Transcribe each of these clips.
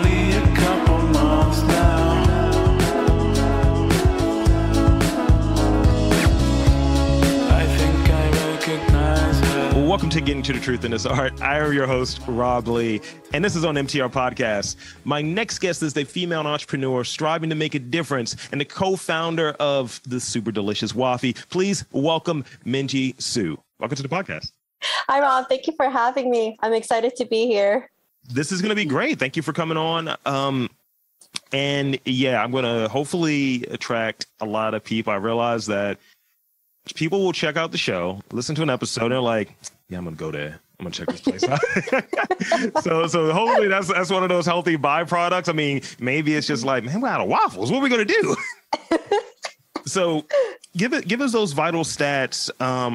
only a couple months now. I think I recognize her. Welcome to Getting to the Truth in This Art. I am your host, Rob Lee, and this is on MTR Podcast. My next guest is a female entrepreneur striving to make a difference and the co-founder of the super delicious Waffie. Please welcome Minje Suh. Welcome to the podcast. Hi, Rob. Thank you for having me. I'm excited to be here. This is going to be great. Thank you for coming on. And yeah, I'm going to hopefully attract a lot of people. I realize that people will check out the show, listen to an episode, and they're like, yeah, I'm going to go there. I'm going to check this place out. So hopefully that's one of those healthy byproducts. I mean, maybe it's just like, man, we're out of waffles. What are we going to do? So give us those vital stats.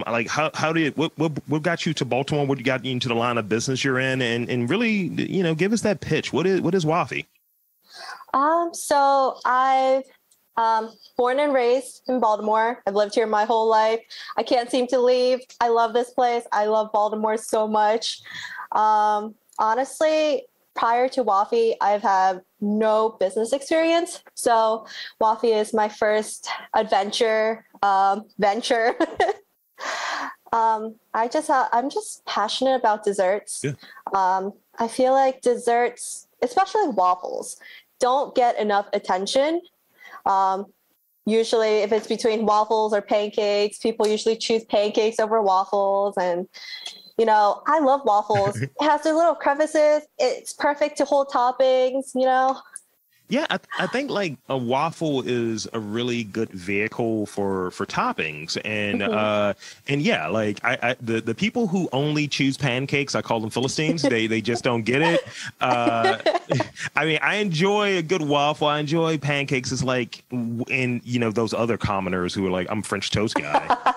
Like how did what got you to Baltimore? What got you into the line of business you're in? And really, you know, give us that pitch. What is Waffie? So I've born and raised in Baltimore. I've lived here my whole life. I can't seem to leave. I love this place. I love Baltimore so much. Honestly, prior to Waffie, I've had no business experience. So Waffie is my first venture. I'm just passionate about desserts. Yeah. I feel like desserts, especially waffles, don't get enough attention. Usually if it's between waffles or pancakes, people usually choose pancakes over waffles. And, you know, I love waffles. It has their little crevices. It's perfect to hold toppings, you know? Yeah, I think like a waffle is a really good vehicle for toppings, and and yeah, like the people who only choose pancakes, I call them Philistines. They just don't get it. I mean, I enjoy a good waffle. I enjoy pancakes. It's like, and you know, those other commoners who are like, I'm a French toast guy.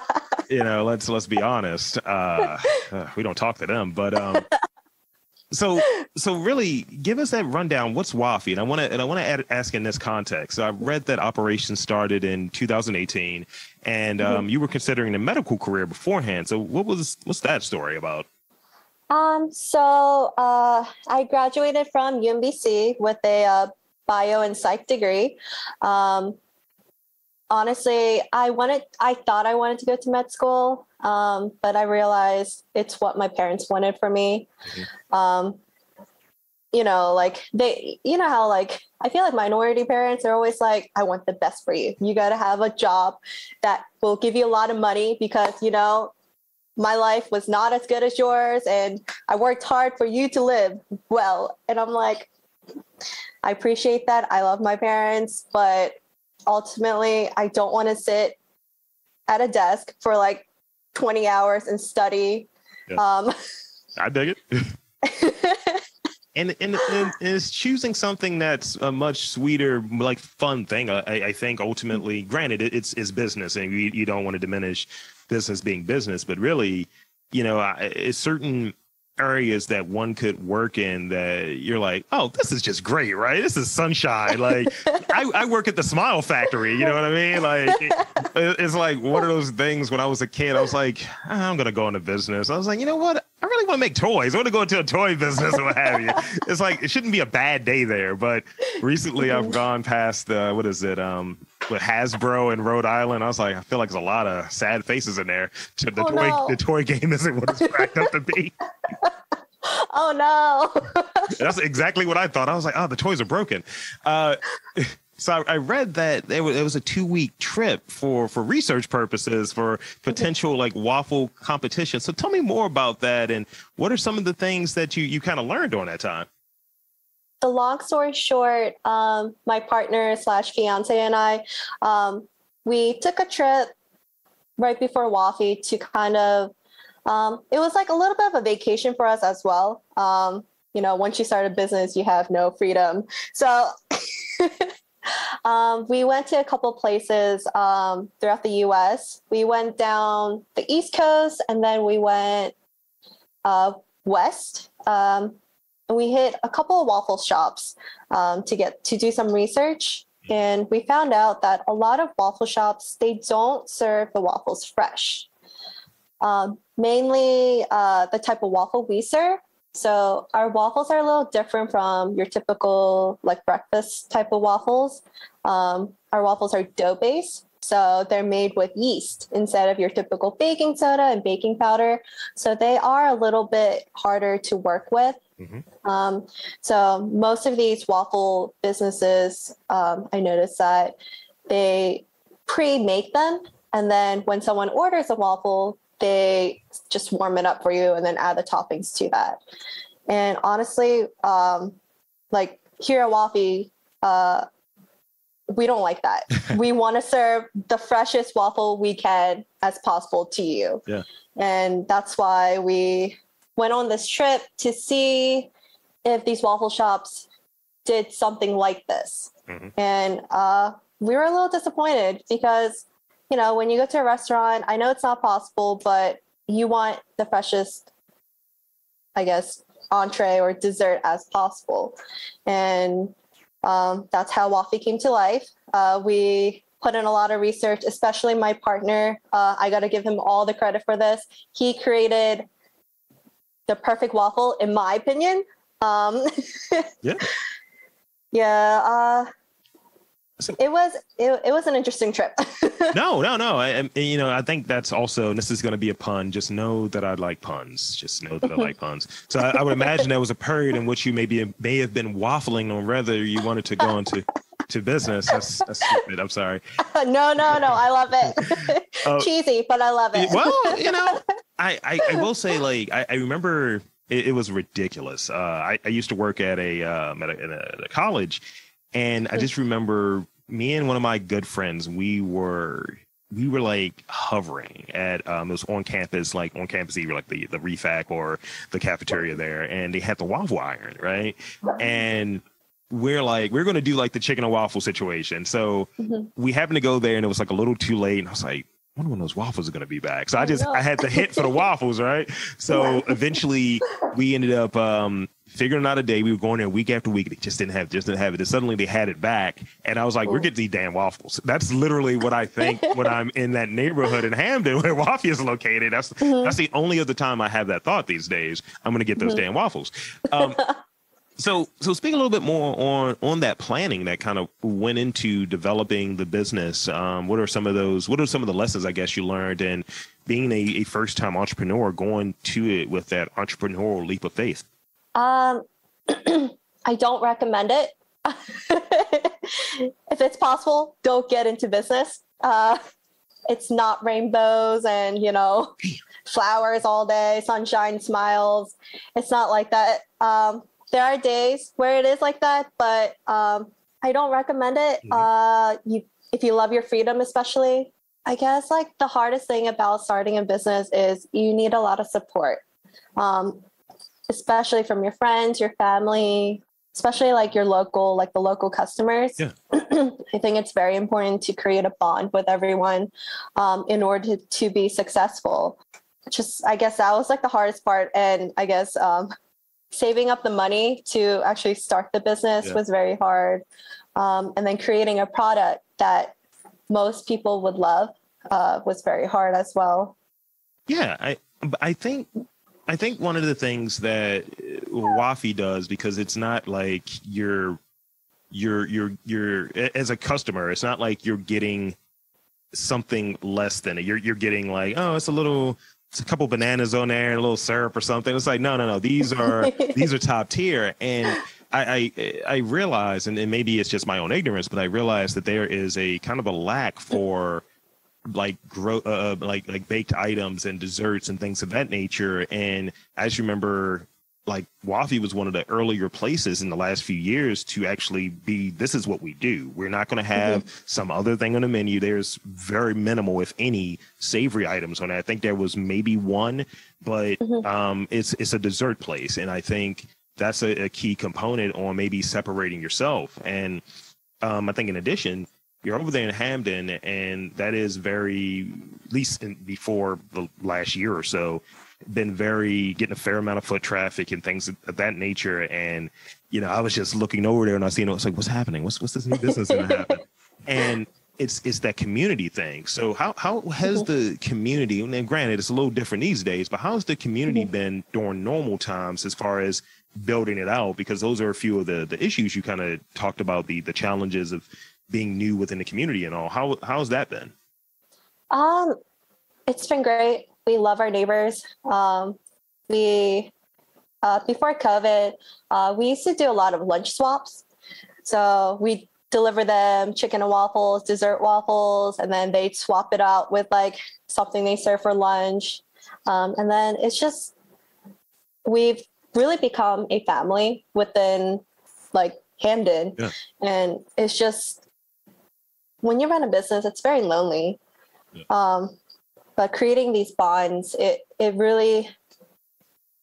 You know, let's be honest. We don't talk to them, but. So really, give us that rundown. What's Waffie? And I want to ask in this context. So I read that operation started in 2018, and you were considering a medical career beforehand. So what's that story about? So I graduated from UMBC with a bio and psych degree. Honestly, I thought I wanted to go to med school, but I realized it's what my parents wanted for me. Mm-hmm. You know, like you know how like, I feel like minority parents are always like, I want the best for you. You got to have a job that will give you a lot of money because, you know, my life was not as good as yours and I worked hard for you to live well. And I'm like, I appreciate that. I love my parents, but ultimately, I don't want to sit at a desk for like 20 hours and study. Yeah. I dig it. and it's choosing something that's a much sweeter, like fun thing. I think ultimately, granted, it's business, and you don't want to diminish business being business, but really, you know, it's certain areas that one could work in that you're like, oh, this is just great, right? This is sunshine. Like I work at the Smile Factory, you know what I mean? Like it's like one of those things. When I was a kid, I was like, I'm gonna go into business. I was like, you know what? I really want to make toys. I want to go into a toy business or what have you. It's like, it shouldn't be a bad day there. But recently I've gone past what is it? With Hasbro in Rhode Island. I was like, I feel like there's a lot of sad faces in there. The toy game isn't what it's cracked up to be. Oh no. That's exactly what I thought. I was like, oh, the toys are broken. So I read that it was a 2-week trip for research purposes for potential like waffle competition. So tell me more about that, and what are some of the things that you kind of learned during that time? The long story short, my partner / fiance and I, we took a trip right before Waffie to kind of, it was like a little bit of a vacation for us as well. You know, once you start a business, you have no freedom. So we went to a couple places throughout the US. We went down the East Coast and then we went west. And we hit a couple of waffle shops to do some research. And we found out that a lot of waffle shops, they don't serve the waffles fresh. Mainly the type of waffle we serve, So our waffles are a little different from your typical like breakfast type of waffles. Our waffles are dough based. So they're made with yeast instead of your typical baking soda and baking powder. So they are a little bit harder to work with. So most of these waffle businesses, I noticed that they pre-make them. And then when someone orders a waffle, they just warm it up for you and then add the toppings to that. And honestly, like here at Waffie, we don't like that. We want to serve the freshest waffle we can as possible to you. Yeah. And that's why we went on this trip to see if these waffle shops did something like this. And we were a little disappointed because, you know, when you go to a restaurant, I know it's not possible, but you want the freshest, I guess, entree or dessert as possible. And that's how Waffie came to life. We put in a lot of research, especially my partner. I got to give him all the credit for this. He created the perfect waffle, in my opinion. Yeah. Yeah. It was an interesting trip. No. I think that's also, this is going to be a pun. Just know that I like puns. Just know that I like puns. So I would imagine there was a period in which you may have been waffling on whether you wanted to go into business. That's stupid. I'm sorry. No. I love it. Cheesy, but I love it. Well, you know, I will say, like, I remember it was ridiculous. I used to work at a college, and I just remember me and one of my good friends, we were like hovering at it was on campus, either like the refac or the cafeteria there, and they had the waffle iron, right? And we're going to do like the chicken and waffle situation. So we happened to go there, and it was like a little too late, and I was like, I wonder when those waffles are going to be back. So I had to hit for the waffles, right? So eventually we ended up figuring out a day. We were going there week after week. They just didn't have it. And suddenly they had it back. And I was like, we're getting these damn waffles. That's literally what I think when I'm in that neighborhood in Hamden where Waffie is located. That's the only other time I have that thought these days. I'm going to get those damn waffles. So speak a little bit more on that planning that kind of went into developing the business. What are some of the lessons, I guess, you learned, and being a first-time entrepreneur, going to it with that entrepreneurial leap of faith? I don't recommend it. If it's possible, don't get into business. It's not rainbows and, you know, flowers all day, sunshine, smiles. It's not like that. There are days where it is like that, but I don't recommend it. If you love your freedom, especially, I guess like the hardest thing about starting a business is you need a lot of support, especially from your friends, your family, especially like the local customers. Yeah. I think it's very important to create a bond with everyone in order to be successful. I guess that was like the hardest part. And I guess saving up the money to actually start the business was very hard. And then creating a product that most people would love was very hard as well. Yeah, I think one of the things that Waffie does, because it's not like you're as a customer, it's not like you're getting something less than it. You're getting like, oh, it's a couple bananas on there and a little syrup or something. It's like, no. These are top tier. And I realize, and maybe it's just my own ignorance, but I realize that there is a kind of a lack for like baked items and desserts and things of that nature. And I just remember, like, Waffie was one of the earlier places in the last few years to actually be, this is what we do. We're not going to have some other thing on the menu. There's very minimal, if any, savory items on it. I think there was maybe one, but it's a dessert place. And I think that's a key component on maybe separating yourself. And I think in addition, you're over there in Hamden, and that is very, at least before the last year or so, been getting a fair amount of foot traffic and things of that nature. And, you know, I was just looking over there and I seen, it's like, what's happening? What's this new business going to happen? And it's that community thing. So how has the community, and granted it's a little different these days, but how's the community been during normal times as far as building it out? Because those are a few of the issues you kind of talked about, the challenges of being new within the community and all. How's that been? It's been great. We love our neighbors. We before COVID, we used to do a lot of lunch swaps. So we deliver them chicken and waffles, dessert waffles, and then they'd swap it out with like something they serve for lunch. And then it's just, we've really become a family within like Hamden. Yeah. And it's just, when you run a business, it's very lonely. Yeah. But creating these bonds, it really,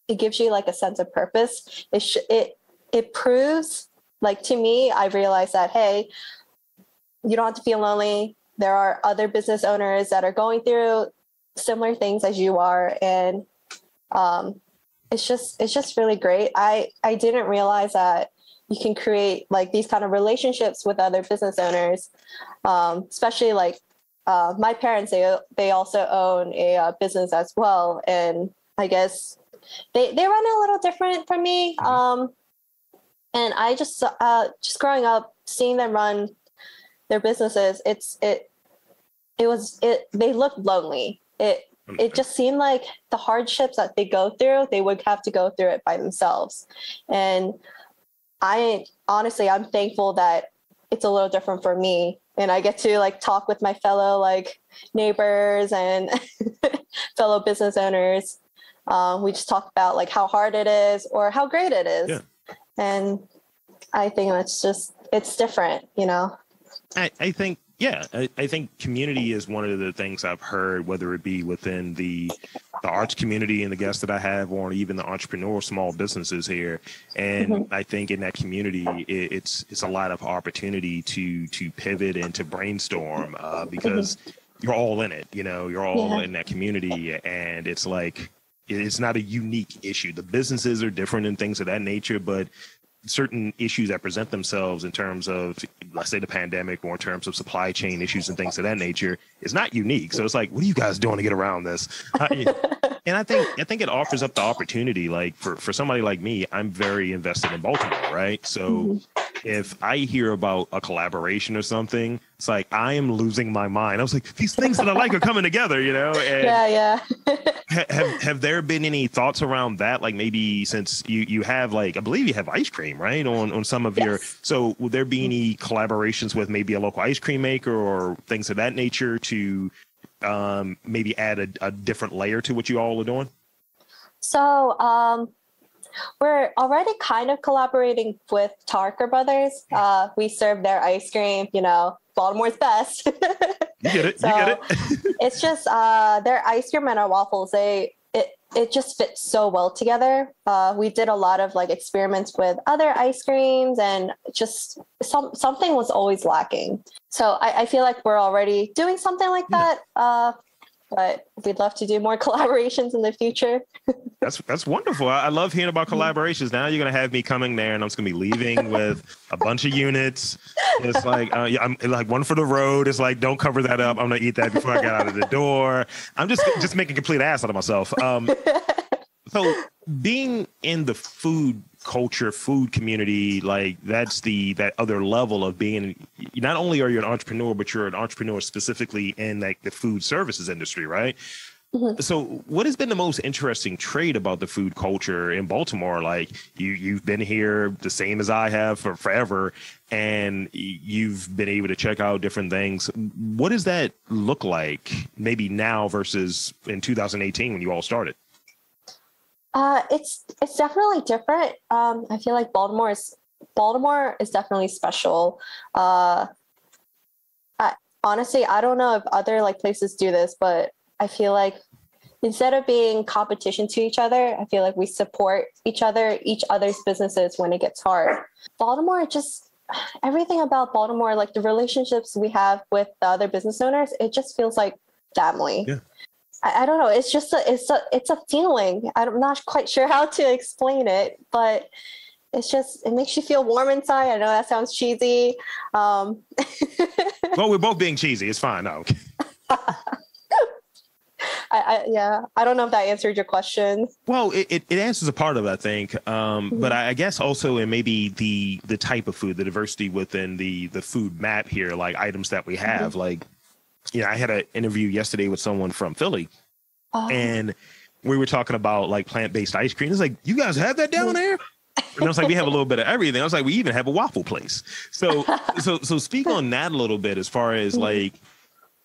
it gives you like a sense of purpose. It proves, like, to me, I realized that, hey, you don't have to feel lonely. There are other business owners that are going through similar things as you are. And it's just really great. I didn't realize that you can create like these kind of relationships with other business owners, especially like my parents, they also own a business as well. And I guess they run a little different from me. And I just growing up, seeing them run their businesses, they looked lonely. It just seemed like the hardships that they go through, they would have to go through it by themselves. And I'm thankful that it's a little different for me. And I get to like talk with my fellow like neighbors and fellow business owners. We just talk about like how hard it is or how great it is. Yeah. And I think it's different, you know? I think community is one of the things I've heard, whether it be within the arts community and the guests that I have, or even the entrepreneur small businesses here. And I think in that community, it's a lot of opportunity to pivot and to brainstorm because you're all in it, you know, you're all in that community. And it's like, it's not a unique issue. The businesses are different and things of that nature, but certain issues that present themselves in terms of, let's say, the pandemic, or in terms of supply chain issues and things of that nature, is not unique. So it's like, what are you guys doing to get around this? And I think it offers up the opportunity. Like for somebody like me, I'm very invested in Baltimore, right? So if I hear about a collaboration or something, it's like I am losing my mind. I was like, these things that I like are coming together, you know? And yeah. have there been any thoughts around that? Like maybe since you have like, I believe you have ice cream, right? On some of your, so would there be any collaborations with maybe a local ice cream maker or things of that nature to maybe add a different layer to what you all are doing? So we're already kind of collaborating with Tarker Brothers. We serve their ice cream, you know, Baltimore's best. You get it. It's just their ice cream and our waffles, it just fits so well together. We did a lot of like experiments with other ice creams, and just something was always lacking. So I feel like we're already doing something like that. But we'd love to do more collaborations in the future. That's wonderful. I love hearing about collaborations. Now you're going to have me coming there, and I'm just going to be leaving with a bunch of units. It's like, I'm like one for the road. It's like, don't cover that up. I'm going to eat that before I get out of the door. I'm just making a complete ass out of myself. So being in the food culture, food community, like that's that other level of being, not only are you an entrepreneur, but you're an entrepreneur specifically in like the food services industry, right? So what has been the most interesting trait about the food culture in Baltimore? Like you've been here the same as I have for forever, and you've been able to check out different things. What does that look like maybe now versus in 2018 when you all started? It's definitely different. I feel like Baltimore is definitely special. Honestly, I don't know if other like places do this, but I feel like instead of being competition to each other, I feel like we support each other's businesses when it gets hard. Baltimore, just everything about Baltimore, like the relationships we have with the other business owners, it just feels like family. Yeah. I don't know. It's just it's a feeling. I'm not quite sure how to explain it, but it makes you feel warm inside. I know that sounds cheesy. Well, we're both being cheesy. It's fine. No. I don't know if that answered your question. Well, it answers a part of it, I think. But I guess also in maybe the type of food, the diversity within the food map here, like items that we have. Like, I had an interview yesterday with someone from Philly, and we were talking about like plant-based ice cream. It's like, you guys have that down there? And I was like, we have a little bit of everything. I was like, we even have a waffle place. So speak on that a little bit as far as like,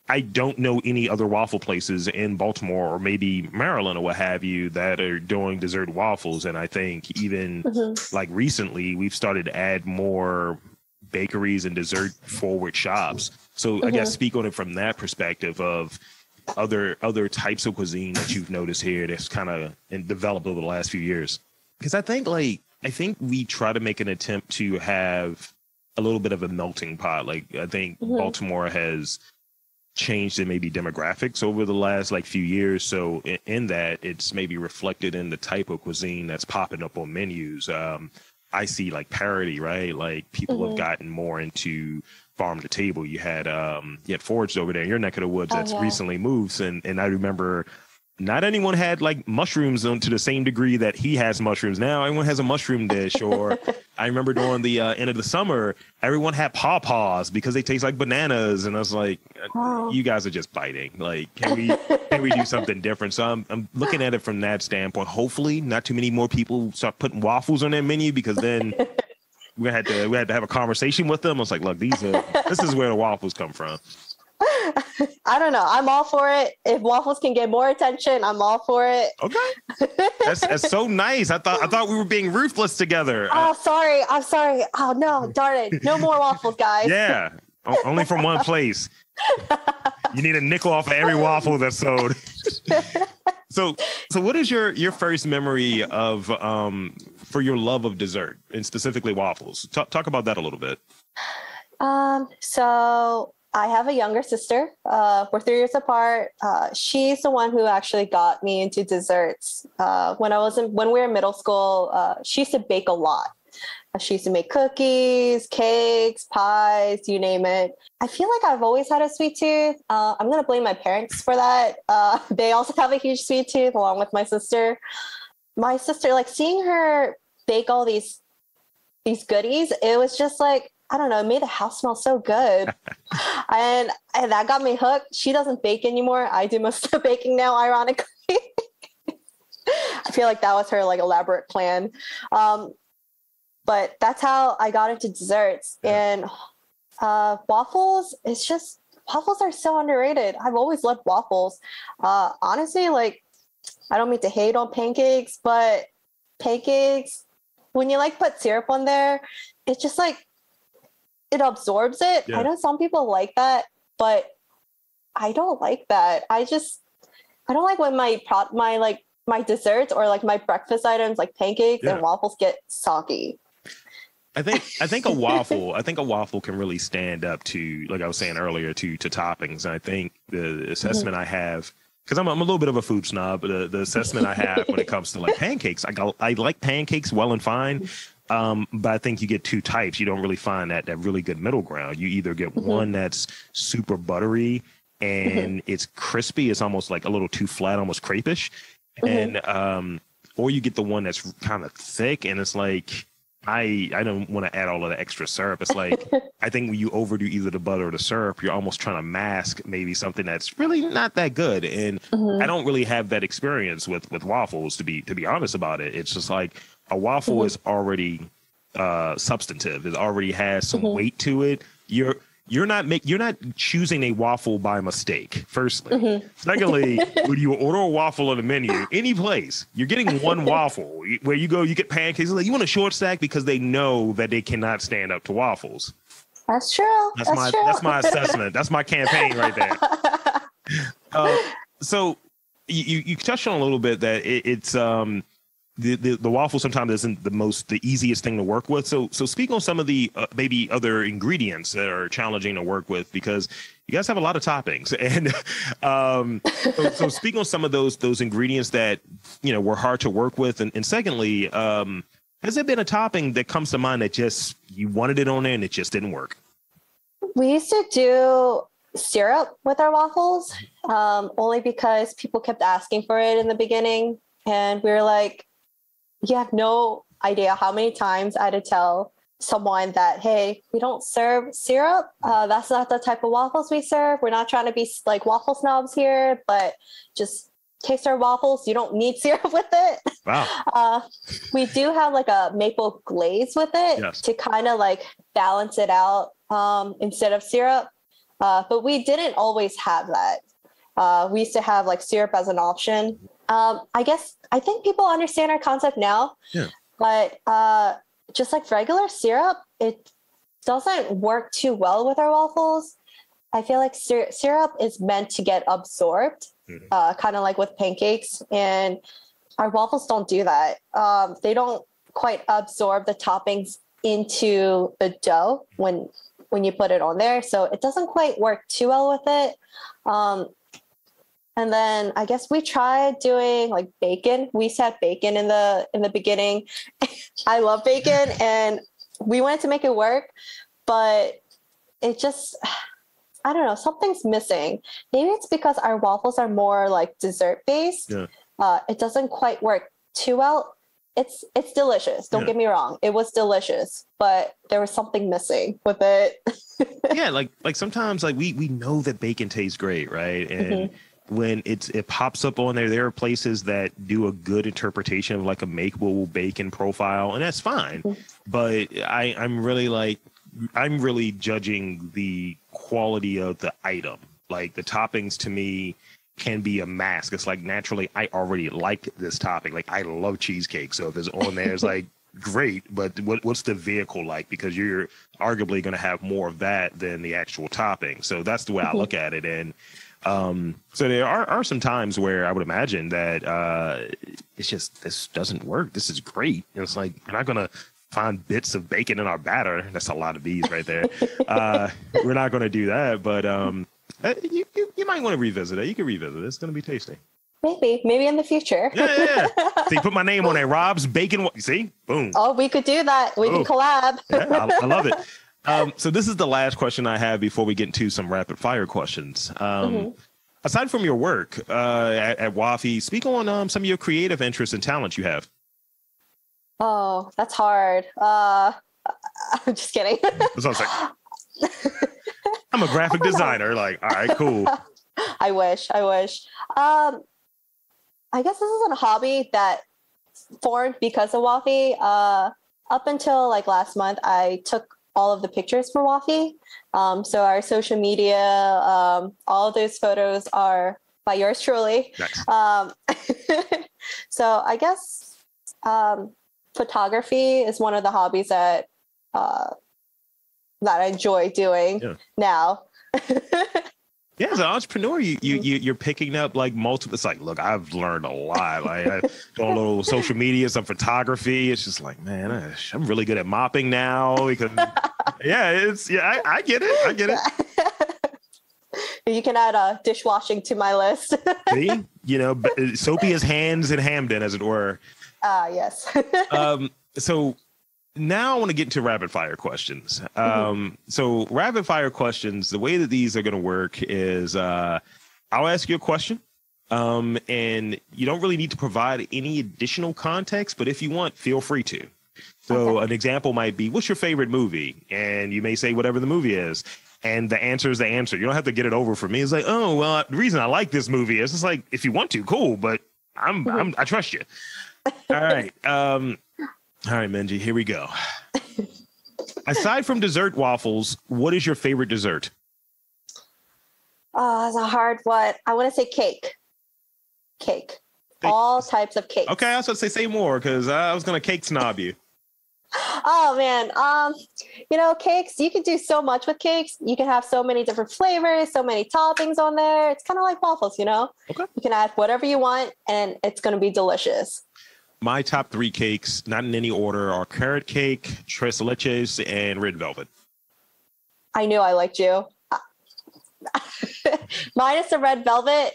I don't know any other waffle places in Baltimore or maybe Maryland or what have you that are doing dessert waffles. And I think even like recently we've started to add more bakeries and dessert forward shops. So I guess speak on it from that perspective of other types of cuisine that you've noticed here that's kind of developed over the last few years. Because I think we try to make an attempt to have a little bit of a melting pot. Like I think Baltimore has changed in maybe demographics over the last like few years. So in that, it's maybe reflected in the type of cuisine that's popping up on menus. I see like parody, right? Like people have gotten more into farm to table. You had Foraged over there in your neck of the woods that's recently moved. And I remember not anyone had like mushrooms to the same degree that he has mushrooms. Now everyone has a mushroom dish. Or I remember during the end of the summer, everyone had pawpaws because they taste like bananas. And I was like, you guys are just biting. Like, can we do something different? So I'm looking at it from that standpoint. Hopefully not too many more people start putting waffles on their menu, because then we had to have a conversation with them. I was like, look, this is where the waffles come from. I don't know. I'm all for it. If waffles can get more attention, I'm all for it. Okay. That's so nice. I thought we were being ruthless together. Oh, sorry. I'm sorry. Oh, no. Darn it. No more waffles, guys. Yeah. Only from one place. You need a nickel off of every waffle that's sold. So what is your first memory of for your love of dessert, and specifically waffles? Talk about that a little bit. So I have a younger sister. We're 3 years apart. She's the one who actually got me into desserts. When we were in middle school, she used to bake a lot. She used to make cookies, cakes, pies, you name it. I feel like I've always had a sweet tooth. I'm going to blame my parents for that. They also have a huge sweet tooth along with my sister. My sister, like seeing her bake all these goodies, it was just like, I don't know, it made the house smell so good. and that got me hooked. She doesn't bake anymore. I do most of the baking now, ironically. I feel like that was her like elaborate plan. But that's how I got into desserts. And waffles are so underrated. I've always loved waffles. Honestly, like, I don't mean to hate on pancakes, but pancakes, when you like put syrup on there, it's just like, it absorbs it. Yeah. I know some people like that, but I don't like that. I don't like when my desserts or like my breakfast items like pancakes and waffles get soggy. I think a waffle can really stand up to, like I was saying earlier, to toppings. And I think the assessment I have, because I'm a little bit of a food snob, but the assessment I have when it comes to like pancakes, I like pancakes well and fine. But I think you get two types. You don't really find that really good middle ground. You either get one that's super buttery and it's crispy. It's almost like a little too flat, almost crepe-ish. And, or you get the one that's kind of thick and it's like, I don't want to add all of the extra syrup. It's like, I think when you overdo either the butter or the syrup, you're almost trying to mask maybe something that's really not that good. And I don't really have that experience with waffles, to be honest about it. It's just like a waffle is already substantive. It already has some weight to it. You're not choosing a waffle by mistake, firstly. Secondly, when you order a waffle on the menu, any place, you're getting one waffle. Where you go, you get pancakes. Like, you want a short stack because they know that they cannot stand up to waffles. That's true. That's my assessment. That's my campaign right there. So you touched on a little bit that it's the waffle sometimes isn't the easiest thing to work with. So speak on some of the maybe other ingredients that are challenging to work with, because you guys have a lot of toppings. And so speak on some of those ingredients that, were hard to work with. And secondly, has there been a topping that comes to mind that just you wanted it on there and it just didn't work? We used to do syrup with our waffles, only because people kept asking for it in the beginning. And we were like, you have no idea how many times I had to tell someone that, hey, we don't serve syrup. That's not the type of waffles we serve. We're not trying to be like waffle snobs here, but just taste our waffles. You don't need syrup with it. Wow. We do have like a maple glaze with it, Yes. to kind of like balance it out instead of syrup. But we didn't always have that. We used to have like syrup as an option. I think people understand our concept now, Yeah. but just like regular syrup, it doesn't work too well with our waffles. I feel like syrup is meant to get absorbed, kind of like with pancakes, and our waffles don't do that. They don't quite absorb the toppings into the dough when you put it on there, so it doesn't quite work too well with it. And then I guess we tried doing like bacon. We used to have bacon in the beginning. I love bacon, and we wanted to make it work, but it just, I don't know, something's missing. Maybe it's because our waffles are more like dessert based. Yeah. It doesn't quite work too well. It's delicious. Don't get me wrong. It was delicious, but there was something missing with it. Yeah, like sometimes like we know that bacon tastes great, right? And when it pops up on there are places that do a good interpretation of like a makeable bacon profile, and that's fine. But I'm really judging the quality of the item. Like the toppings to me can be a mask. It's like naturally I already like this topping. Like I love cheesecake, so if it's on there, it's like great. But what's the vehicle like? Because you're arguably going to have more of that than the actual topping. So that's the way I look at it. And so there are some times where I would imagine that it's just, this doesn't work. This is great. And it's like, we're not going to find bits of bacon in our batter. That's a lot of bees right there. We're not going to do that. But you might want to revisit it. You can revisit it. It's going to be tasty. Maybe in the future. Yeah. See, put my name on it. Rob's Bacon. See? Boom. Oh, we could do that. We can collab. Yeah, I love it. So this is the last question I have before we get into some rapid fire questions. Aside from your work at Waffie, speak on some of your creative interests and talents you have. Oh, that's hard. I'm just kidding. That's what I was like. I'm a graphic designer. Like, all right, cool. I wish. I guess this is a hobby that formed because of Waffie. Up until like last month, I took all of the pictures for Waffie. So our social media, all of those photos are by yours truly. Nice. So I guess photography is one of the hobbies that I enjoy doing now. Yeah, as an entrepreneur, you're picking up like multiple. It's like, look, I've learned a lot. Like I do a little social media, some photography. It's just like, man, I'm really good at mopping now because I get it. You can add dishwashing to my list. See, soapy as hands in Hamden, as it were. Yes. So now I want to get into rapid fire questions. So rapid fire questions, the way that these are going to work is I'll ask you a question and you don't really need to provide any additional context, but if you want, feel free to. So an example might be, what's your favorite movie? And you may say whatever the movie is. And the answer is the answer. You don't have to get it over for me. It's like, oh, well, the reason I like this movie is just like, if you want to, cool, but I trust you. All right. All right, Minje, here we go. Aside from dessert waffles, what is your favorite dessert? Oh, that's a hard one. I want to say cake. Cake. All types of cake. Okay, I was going to say more because I was going to cake snob you. Oh, man. Cakes, you can do so much with cakes. You can have so many different flavors, so many toppings on there. It's kind of like waffles, Okay. You can add whatever you want, and it's going to be delicious. My top 3 cakes, not in any order, are carrot cake, tres leches, and red velvet. I knew I liked you. Mine is the red velvet,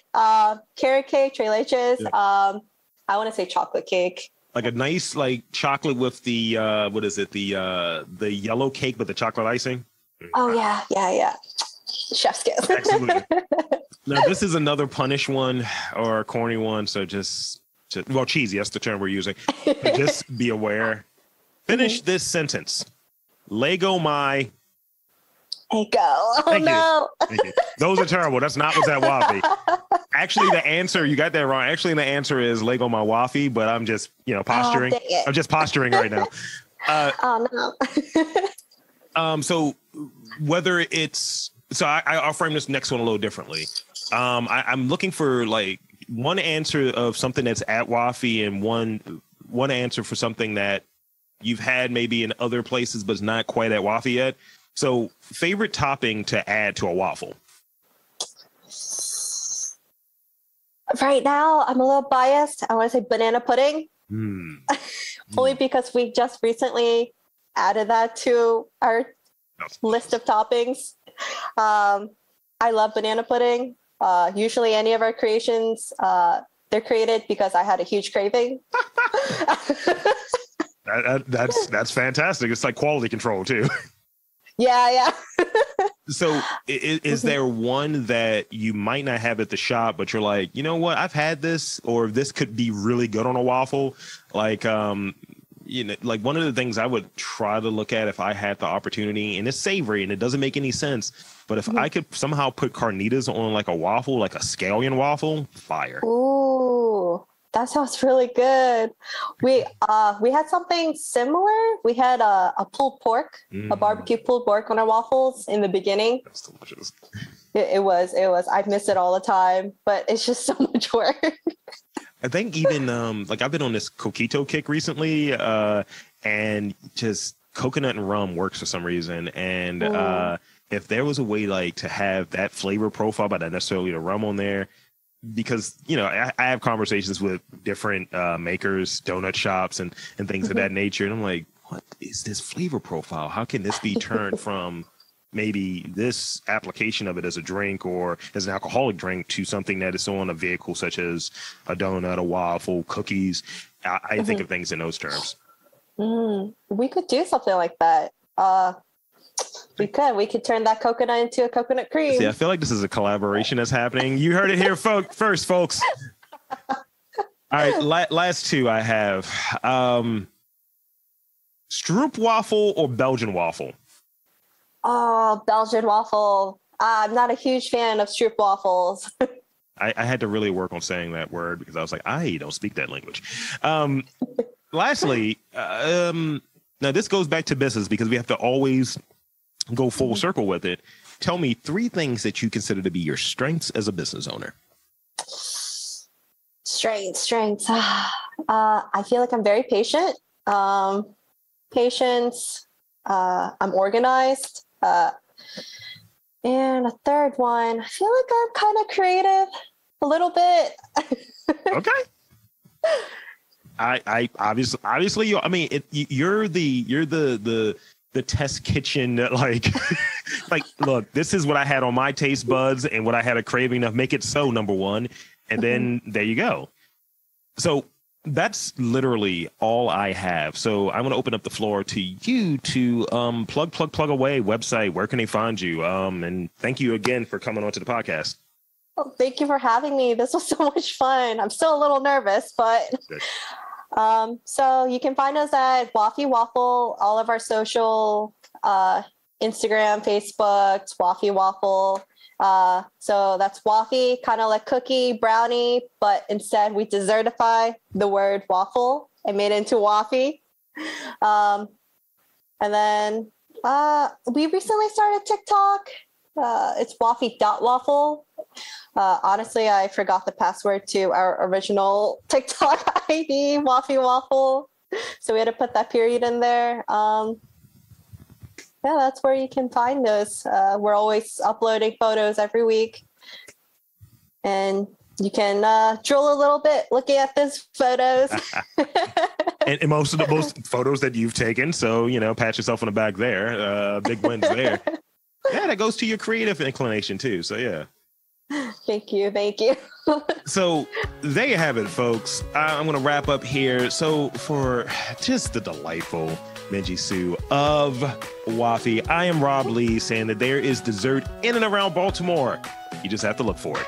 carrot cake, tres leches. Yeah. I want to say chocolate cake. Like a nice, like chocolate with the what is it? The yellow cake with the chocolate icing. Oh yeah. Chef's kiss. Absolutely. Now, this is another punish one or a corny one. So just well, cheesy. That's the term we're using. But just be aware. Finish this sentence. Lego my. Lego. Oh no. Thank you. Those are terrible. That's not what's at Waffie. Actually, the answer, you got that wrong. Actually, the answer is Lego my Waffie, but I'm just, posturing. Oh, I'm just posturing right now. Oh no. So whether it's, I'll frame this next one a little differently. I'm looking for like one answer of something that's at Waffie and one answer for something that you've had maybe in other places, but it's not quite at Waffie yet. So favorite topping to add to a waffle? Right now, I'm a little biased. I want to say banana pudding. Only because we just recently added that to our list of toppings. I love banana pudding. Usually any of our creations, they're created because I had a huge craving. That's fantastic. It's like quality control too. Yeah. So is there one that you might not have at the shop, but you're like, you know what, I've had this, or this could be really good on a waffle? Like, like one of the things I would try to look at if I had the opportunity, and it's savory and it doesn't make any sense, but if I could somehow put carnitas on like a waffle, like a scallion waffle, fire. Ooh, that sounds really good. We had something similar. We had a pulled pork, a barbecue pulled pork on our waffles in the beginning. That's delicious. It was. I miss it all the time, but it's just so much work. I think even like I've been on this coquito kick recently, and just coconut and rum works for some reason. And if there was a way like to have that flavor profile, but not necessarily the rum on there, because I have conversations with different makers, donut shops, and things of that nature, and I'm like, what is this flavor profile? How can this be turned from maybe this application of it as a drink or as an alcoholic drink to something that is on a vehicle such as a donut, a waffle, cookies? I think of things in those terms. We could do something like that. We could turn that coconut into a coconut cream. See, I feel like this is a collaboration that's happening. You heard it here first, folks. All right, last two I have. Stroop waffle or Belgian waffle? Oh, Belgian waffle. I'm not a huge fan of stroop waffles. I had to really work on saying that word because I was like, I don't speak that language. Lastly, now this goes back to business because we have to always go full circle with it. Tell me 3 things that you consider to be your strengths as a business owner. Strengths. I feel like I'm very patient. Patience. I'm organized. And a third one, I feel like I'm kind of creative a little bit. Okay. I obviously you're the test kitchen that like look, this is what I had on my taste buds and what I had a craving of. Make it so, number one, and then there you go. So that's literally all I have. So I'm going to open up the floor to you to plug away. Website, where can they find you? And thank you again for coming on to the podcast. Well, thank you for having me. This was so much fun. I'm still a little nervous, but so you can find us at Waffie Waffle, all of our social, Instagram, Facebook, it's Waffie Waffle. So that's Waffie, kind of like cookie, brownie, but instead we desertify the word waffle and made it into Waffie. And then we recently started TikTok. It's Waffie.waffle. Honestly, I forgot the password to our original TikTok ID, Waffie Waffle. So we had to put that period in there. Yeah, that's where you can find us. We're always uploading photos every week. And you can drill a little bit looking at these photos. and most of the photos that you've taken. So, pat yourself on the back there. Big wins there. Yeah, that goes to your creative inclination too. So, yeah. Thank you. Thank you. So there you have it, folks. I'm going to wrap up here. So for just the delightful Minje Suh of Waffie, I am Rob Lee saying that there is dessert in and around Baltimore. You just have to look for it.